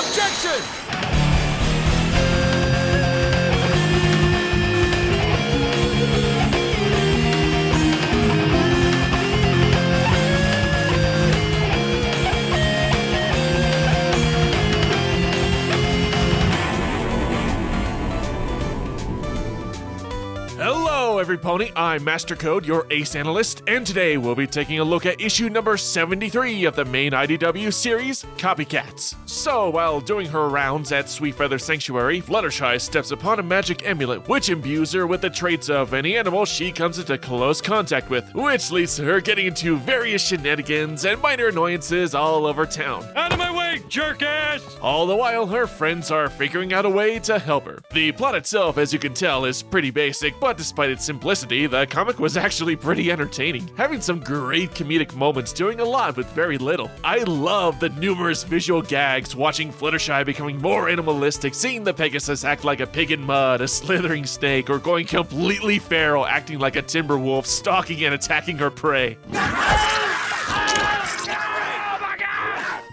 Objection! Hello everypony, I'm MasterCode, your ace analyst, and today we'll be taking a look at issue number 73 of the main IDW series, Copycats. So, while doing her rounds at Sweetfeather Sanctuary, Fluttershy steps upon a magic amulet, which imbues her with the traits of any animal she comes into close contact with, which leads to her getting into various shenanigans and minor annoyances all over town. Out of my way, jerk-ass! All the while, her friends are figuring out a way to help her. The plot itself, as you can tell, is pretty basic, but despite its simplicity, the comic was actually pretty entertaining, having some great comedic moments doing a lot with very little. I love the numerous visual gags, watching Fluttershy becoming more animalistic, seeing the Pegasus act like a pig in mud, a slithering snake, or going completely feral, acting like a timber wolf, stalking and attacking her prey.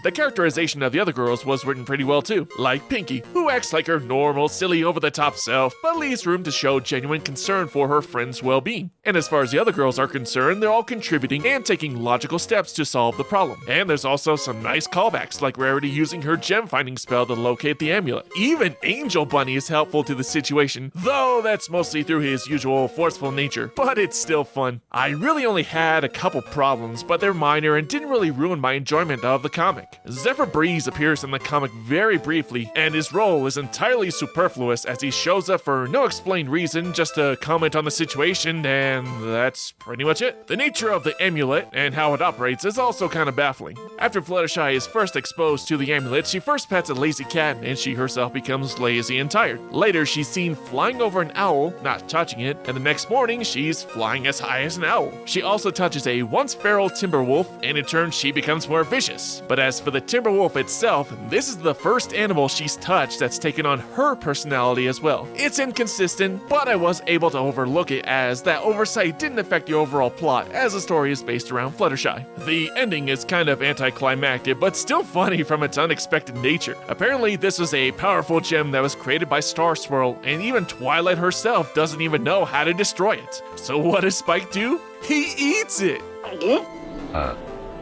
The characterization of the other girls was written pretty well too, like Pinky, who acts like her normal, silly, over-the-top self, but leaves room to show genuine concern for her friends' well-being. And as far as the other girls are concerned, they're all contributing and taking logical steps to solve the problem. And there's also some nice callbacks, like Rarity using her gem-finding spell to locate the amulet. Even Angel Bunny is helpful to the situation, though that's mostly through his usual forceful nature, but it's still fun. I really only had a couple problems, but they're minor and didn't really ruin my enjoyment of the comic. Zephyr Breeze appears in the comic very briefly, and his role is entirely superfluous as he shows up for no explained reason just to comment on the situation, and that's pretty much it. The nature of the amulet and how it operates is also kind of baffling. After Fluttershy is first exposed to the amulet, she first pets a lazy cat, and she herself becomes lazy and tired. Later, she's seen flying over an owl, not touching it, and the next morning, she's flying as high as an owl. She also touches a once feral timber wolf, and in turn, she becomes more vicious. But as for the timber wolf itself, this is the first animal she's touched that's taken on her personality as well. It's inconsistent, but I was able to overlook it as that oversight didn't affect the overall plot, as the story is based around Fluttershy. The ending is kind of anticlimactic, but still funny from its unexpected nature. Apparently, this was a powerful gem that was created by Star Swirl, and even Twilight herself doesn't even know how to destroy it. So what does Spike do? He eats it!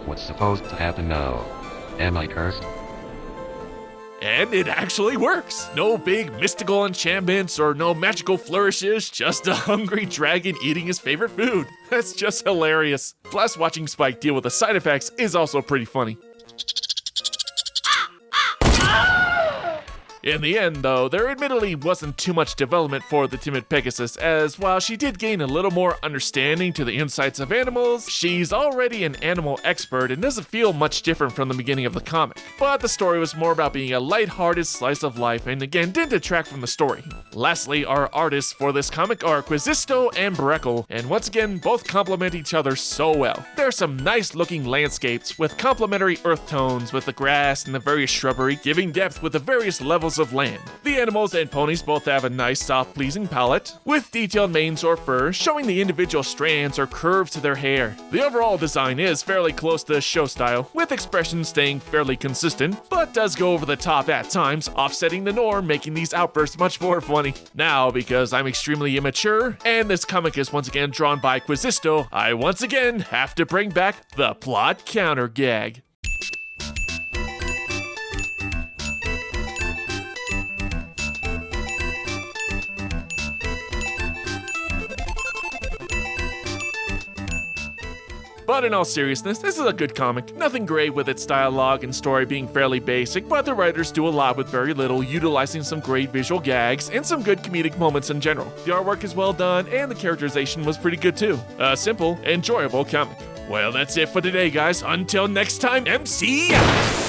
What's supposed to happen now? Am I cursed? And it actually works! No big mystical enchantments or no magical flourishes, just a hungry dragon eating his favorite food. That's just hilarious. Plus, watching Spike deal with the side effects is also pretty funny. In the end, though, there admittedly wasn't too much development for the timid Pegasus, as while she did gain a little more understanding to the insights of animals, she's already an animal expert and doesn't feel much different from the beginning of the comic. But the story was more about being a lighthearted slice of life and again didn't detract from the story. Lastly, our artists for this comic are Quisisto and Breckle, and once again, both complement each other so well. There are some nice looking landscapes with complementary earth tones with the grass and the various shrubbery giving depth with the various levels of land. The animals and ponies both have a nice soft pleasing palette, with detailed manes or fur showing the individual strands or curves to their hair. The overall design is fairly close to show style, with expressions staying fairly consistent, but does go over the top at times, offsetting the norm, making these outbursts much more funny. Now, because I'm extremely immature, and this comic is once again drawn by Quisisto, I once again have to bring back the plot counter gag. But in all seriousness, this is a good comic. Nothing great with its dialogue and story being fairly basic, but the writers do a lot with very little, utilizing some great visual gags and some good comedic moments in general. The artwork is well done, and the characterization was pretty good too. A simple, enjoyable comic. Well, that's it for today, guys. Until next time, MC out!